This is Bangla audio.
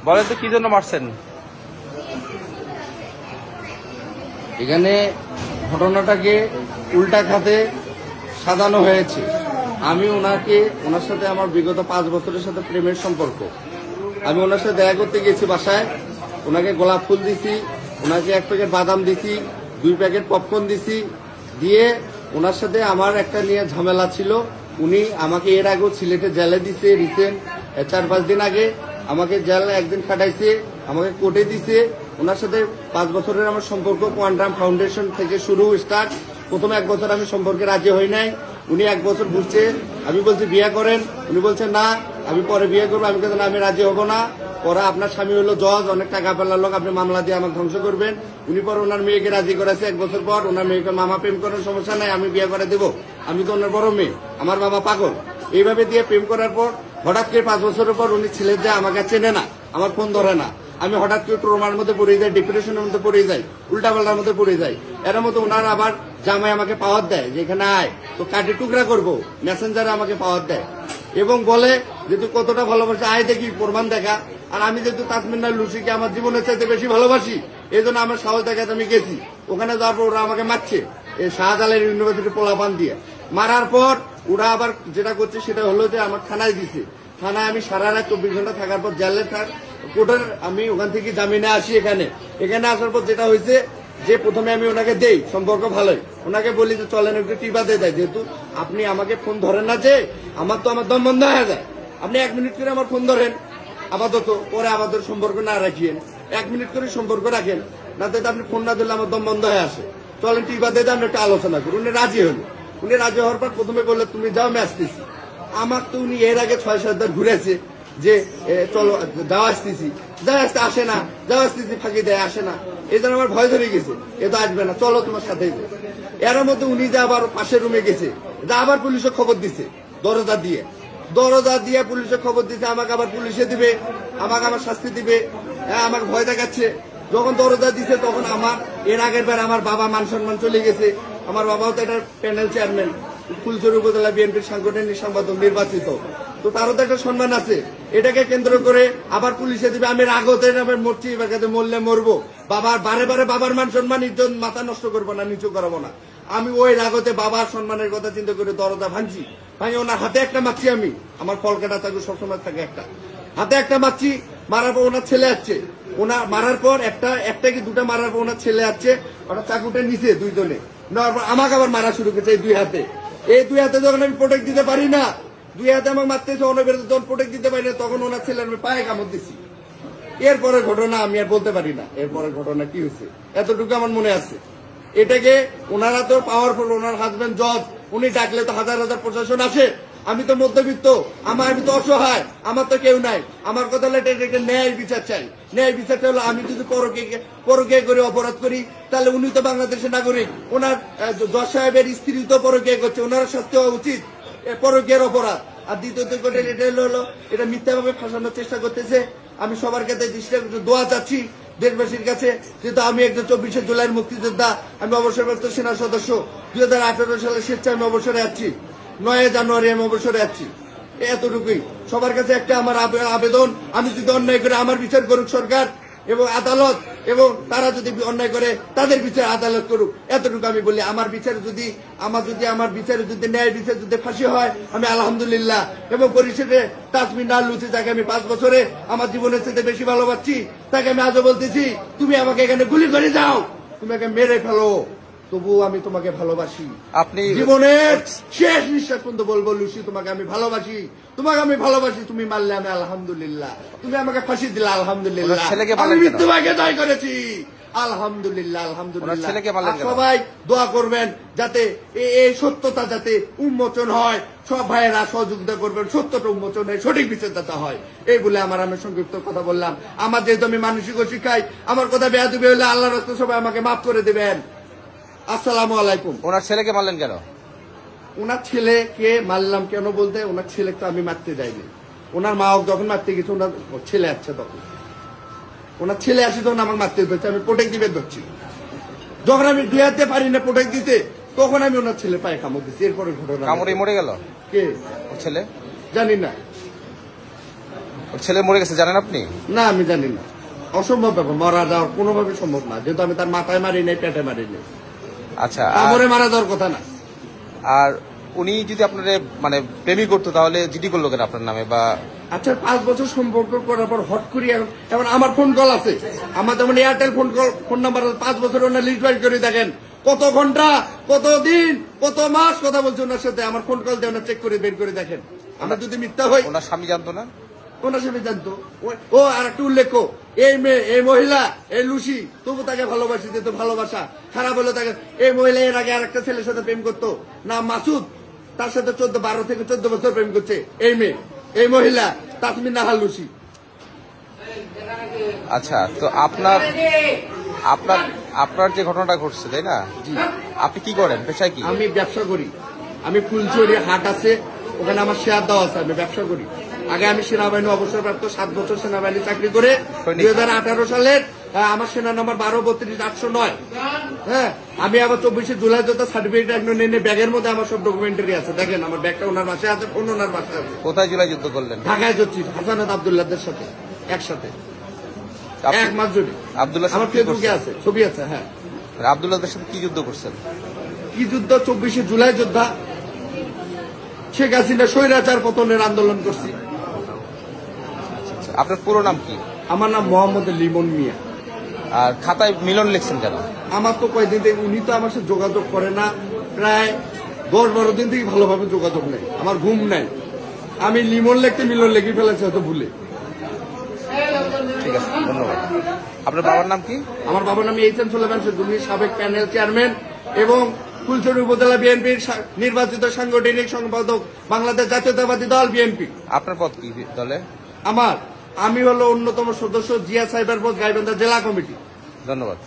বলেন তো কি জন্য মারছেন? এখানে ঘটনাটাকে উল্টা খাতে সাজানো হয়েছে। আমি ওনার সাথে আমার বিগত 5 বছরের সাথে প্রেমের সম্পর্ক। আমি ওনার সাথে দেখা করতে গেছি বাসায়, ওনাকে গোলাপ ফুল দিছি, ওনাকে 1 প্যাকেট বাদাম দিছি, 2 প্যাকেট পপকর্ন দিছি, দিয়ে ওনার সাথে আমার একটা নিয়ে ঝামেলা ছিল। উনি আমাকে এর আগেও সিলেটে জেলে দিছে, রিসেন্ট 4-5 দিন আগে আমাকে জেলে একদিন কাটাইছে, আমাকে কোর্টে দিছে। ওনার সাথে 5 বছরের আমার সম্পর্ক কোয়ান্টাম ফাউন্ডেশন থেকে শুরু স্টার্ট। প্রথম 1 বছর আমি সম্পর্কে রাজি হই নাই, উনি 1 বছর ঘুরছে। আমি বলছি বিয়ে করেন, উনি বলছে না আমি পরে বিয়ে করবো। আমি বলছি না আমি রাজি হব না। পরে আপনার স্বামী হলো জজ, অনেক টাকা পেলার লোক, আপনি মামলা দিয়ে আমাকে ধ্বংস করবেন। উনি পরে ওনার মেয়েকে রাজি করেছে 1 বছর পর। ওনার মেয়েকে মামা প্রেম করার সমস্যা নাই, আমি বিয়ে করে দেবো, আমি তো ওনার বড় মেয়ে, আমার বাবা পাগল। এইভাবে দিয়ে প্রেম করার পর হঠাৎ করে 5 বছরের পর উনি ছেলে যে আমাকে চেনে না, আমার ফোন ধরে না। আমি হঠাৎ করে ট্রমার মধ্যে পড়ে যাই, ডিপ্রেশনের মধ্যে পড়ে যাই, উল্টাপাল্টার মধ্যে পড়ে যাই। এর মধ্যে ওনার আবার জামাই আমাকে পাওয়ার দেয় যে এখানে আয় তো কাটি টুকরা করবো, মেসেঞ্জারে আমাকে পাওয়ার দেয় এবং বলে যে তুই কতটা ভালোবাসি আয় দেখি প্রমাণ দেখা। আর আমি যেহেতু তাসমিনার লুসিকে আমার জীবনের চাইতে বেশি ভালোবাসি, এই জন্য আমার সাহস দেখাতে আমি গেছি। ওখানে যাওয়ার পর ওরা আমাকে মারছে এই শাহজালাল ইউনিভার্সিটি পোলাপান দিয়ে। মারার পর ওরা আবার যেটা করছে সেটা হলো যে আমার থানায় দিছে। থানায় আমি সারা রাত 24 ঘন্টা থাকার পর জেলে কোর্টের আমি ওখান থেকে জামিনে আসি। এখানে আসার পর যেটা হয়েছে যে প্রথমে আমি ওনাকে দেই, সম্পর্ক ভালোই, ওনাকে বলি যে চলেন একটু টিপা দিয়ে দেয়, যেহেতু আপনি আমাকে ফোন ধরেন না, যে আমার দম বন্ধ হয়ে যায়। আপনি 1 মিনিট করে আমার ফোন ধরেন আপাতত, পরে আপাতত সম্পর্ক না রাখিয়েন, 1 মিনিট করে সম্পর্ক রাখেন, না তো আপনি ফোন না দিলে আমার দম বন্ধ হয়ে আসে। চলেন টিপা দিয়ে আমরা একটু আলোচনা করি। উনি রাজি হলো। উনি রাজি হওয়ার পর প্রথমে বললে তুমি যাও আমি আসতেছি। আমার তো উনি এর আগে 6-7 বার ঘুরেছে যে চলো যাওয়া আসতেছি, যাওয়া আসতে আসে না, যাওয়া আসতেছি ফাঁকি দেয়, আসে না। এই জন্য আমার ভয় ধরে গেছে, এ তো আসবে না, চলো তোমার সাথে। এর মধ্যে উনি যে আবার পাশের রুমে গেছে, যা আবার পুলিশে খবর দিছে, দরজা দিয়ে পুলিশে খবর দিছে, আমাকে আবার পুলিশে দিবে, আমাকে আবার শাস্তি দিবে, আমাকে ভয় দেখাচ্ছে। যখন দরজা দিছে তখন আমার এর আগের বার আমার বাবা মান সম্মান চলে গেছে। আমার বাবাও তো একটা প্যানেল চেয়ারম্যান, ফুলছড়ি উপজেলা বিএনপির সাংগঠনিক সম্পাদক নির্বাচিত, তো তারও তো একটা সম্মান আছে। এটাকে কেন্দ্র করে আবার পুলিশে দিবে, আমি রাগতে মরছি, এবার কাছে মরলে মরবো। বাবার বারে বাবার মান সম্মান ইজ্জত মাথা নষ্ট করবো না, নিচু করাবো না। আমি ওই রাগতে বাবার সম্মানের কথা চিন্তা করে দরজা ভাঙছি, ওনার হাতে একটা মারছি। আমি আমার কলকাতা চাকু সবসময় থাকে একটা হাতে একটা মারছি। মারার পর ওনার ছেলে আসছে, ওনার মারার পর একটা কি দুটা মারার পর ওনার ছেলে আসছে, ওটা চাকুটা নিচে দুইজনে নেওয়ার পর আমাকে আবার মারা শুরু করেছে এই 2 হাতে। এই 2 হাতে যখন আমি প্রোটেক্ট দিতে পারি না, 2 হাতে আমাকে মারতেছে, অনবের যখন প্রোটেক্ট দিতে পারি না, তখন ওনার ছেলে আমি পায়ে কামড় দিচ্ছি। এরপরের ঘটনা আমি আর বলতে পারি না, এরপরের ঘটনা কি হয়েছে এতটুকু আমার মনে আছে। এটাকে ওনারা তো পাওয়ারফুল, ওনার হাজবেন্ড জজ, উনি ডাকলে তো হাজার হাজার প্রশাসন আসে। আমি তো মধ্যবিত্ত, আমি তো অসহায়, আমার তো কেউ নাই। আমার কথা হলো এটা ন্যায় বিচার চাই। ন্যায় বিচারটা হলো আমি যদি পরকীয়া করে অপরাধ করি, তাহলে উনি তো বাংলাদেশের নাগরিক, ওনার জজ সাহেবের স্ত্রী তো পরকীয়া করছে, ওনার শাস্তি হওয়া উচিত, পরকীয়ার অপরাধ। আর দ্বিতীয়ত এটা হলো এটা মিথ্যাভাবে ফাঁসানোর চেষ্টা করতেছে। আমি সবার কাছে দোয়া চাচ্ছি দেশবাসীর কাছে, যেহেতু আমি একজন 24শে জুলাইয়ের মুক্তিযোদ্ধা, আমি অবসরপ্রাপ্ত সেনা সদস্য, 2018 সালের স্বেচ্ছায় আমি অবসরে আছি, 9 জানুয়ারি আমি অবসরে আছি। এতটুকুই সবার কাছে একটা আমার আবেদন, আমি যদি অন্যায় করে আমার বিচার করুক সরকার এবং আদালত, এবং তারা যদি অন্যায় করে তাদের বিচার আদালত করুক, এতটুকু আমি বলি। আমার বিচার যদি ন্যায় বিচার যদি ফাঁসি হয়, আমি আলহামদুলিল্লাহ। এবং পরিশেষে তাসমিনা লুসি, যাকে আমি 5 বছরে আমার জীবনের সাথে বেশি ভালোবাসছি, তাকে আমি আজও বলতেছি তুমি আমাকে এখানে গুলি করে যাও, তুমি আমাকে মেরে ফেলো, তবুও আমি তোমাকে ভালোবাসি। আপনি জীবনের শেষ নিঃশ্বাস পর্যন্ত বলবো লুসি তোমাকে আমি ভালোবাসি, তুমি মারলে আমি আলহামদুলিল্লাহ, তুমি আমাকে ফাঁসি দিলে আলহামদুলিল্লাহ, আমি মৃত্যুকে জয় করেছি আলহামদুলিল্লাহ। সবাই দোয়া করবেন যাতে এই সত্যতা যাতে উন্মোচন হয়, সব ভাইয়েরা সহযোগিতা করবেন, সত্যটা উন্মোচন হয়, সঠিক বিচার যাতে হয়। এই বলে আমি সংক্ষিপ্ত কথা বললাম। আমার যেহেতু আমি মানসিক শিখাই, আমার কথা বেয়াদবি হলে আল্লাহর রাস্তায় সবাই আমাকে মাফ করে দেবেন। আসসালামু আলাইকুম। ওনার ছেলেকে মারলেন কেন? ওনার ছেলেকে মারলাম কেন বলতে, ওনার ছেলেকে তো আমি মারতে যাইনি। ওনার মা যখন মারতে গেছে, ওনার ছেলে আসছে, তখন ওনার ছেলে আসে, তখন আমাকে মারতে ধরছে, আমি প্রোটেক্ট দিবে ধরছি। যখন আমি 2 হাতে পারি না প্রোটেক্ট দিতে, তখন আমি ওনার ছেলে পায়ে কামড় দিচ্ছি। এরপরে ঘটনা কামড়ে মরে গেল। কে ছেলে জানি না। ওর ছেলে মরে গেছে জানেন আপনি? না, আমি জানি না, অসম্ভব ব্যাপার, মারা যাওয়ার কোনোভাবে সম্ভব না, যেহেতু আমি তার মাথায় মারি নাই, পেটে মারি নাই, আচ্ছা, কামড়ে মারা যাওয়ার কথা না। আর উনি যদি আপনার মানে প্রেমী করতো তাহলে জিডি করলো কেন আপনার নামে? বা আচ্ছা, 5 বছর সম্পর্ক করার পর হট করি এখন আমার ফোন কল আছে, আমার যেমন এয়ারটেল ফোন নাম্বার 5 বছর ওনার লিস্ট বাইট করে দেখেন, কত ঘন্টা, কত দিন, কত মাস কথা বলছে ওনার সাথে, আমার ফোন কল দিয়ে ওনার চেক করে বের করে দেখেন। আমরা যদি মিথ্যা হই, ওনার স্বামী জানতো না? ওনার সাথে জানতো। ও আর একটা উল্লেখ, এই মেয়ে, এই মহিলা, এই লুসি, তবু তাকে ভালোবাসি, যেহেতু ভালোবাসা খারাপ হলো তাকে, এই মহিলা এর আগে আর একটা ছেলের সাথে প্রেম করতো না, মাসুদ, তার সাথে 12 থেকে 14 বছর প্রেম করছে এই মেয়ে, এই মহিলা তাসমিন নাহার লুসি। আচ্ছা, তো আপনার আপনার আপনার যে ঘটনাটা ঘটছে, তাই না? আপনি কি করেন, পেশায় কি? আমি ব্যবসা করি, আমি ফুলচুরি হাট আছে, ওখানে আমার শেয়ার দেওয়া আছে, আমি ব্যবসা করি। আগে আমি সেনাবাহিনী অবসরপ্রাপ্ত, 7 বছর সেনাবাহিনী চাকরি করে 2018 সালের আমার সেনা নম্বর 12-32-809। হ্যাঁ, আমি আবার 24 জুলাই যত সার্টিফিকেট নিয়ে ব্যাগের মধ্যে আমার সব ডকুমেন্টারি আছে, দেখেন আমার ব্যাগটা ওনার বাসায় আছে, ফোন ওনার বাসায় আছে। কোথায় জুলাই যুদ্ধ করলেন? ঢাকায় যাচ্ছি হাসানাত আব্দুল্লাহদের সাথে একসাথে, আপনি 1 মাস জুড়ে। আব্দুল্লাহ আমার ফেসবুকে আছে, ছবি আছে। হ্যাঁ, আব্দুল্লাহদের সাথে কি যুদ্ধ করছেন? কি যুদ্ধ? 24 জুলাই যোদ্ধা, শেখ হাসিনা স্বৈরাচার পতনের আন্দোলন করছি। আপনার পুরো নাম কি? আমার নাম মোহাম্মদ লিমন মিয়া। আর খাতায় মিলন লিখছেন কেন? আমার তো কয়েকদিন থেকে, উনি তো আমার সাথে যোগাযোগ করে না, প্রায় 10-12 দিন থেকে ভালোভাবে যোগাযোগ নেই, আমার ঘুম নাই, আমি লিমন লিখতে মিলন লিখে ফেলেছি হয়তো ভুলে। ঠিক আছে, ধন্যবাদ। আপনার বাবার নাম কি? আমার বাবার নাম এইচ এম সুলেমান উনি সাবেক প্যানেল চেয়ারম্যান এবং ফুলছড়ি উপজেলা বিএনপির নির্বাচিত সাংগঠনিক সম্পাদক, বাংলাদেশ জাতীয়তাবাদী দল বিএনপি। আপনার পদ কি দলে? আমি হলো অন্যতম সদস্য, জিয়া সাইবার পদ, গাইবান্ধা জেলা কমিটি। ধন্যবাদ।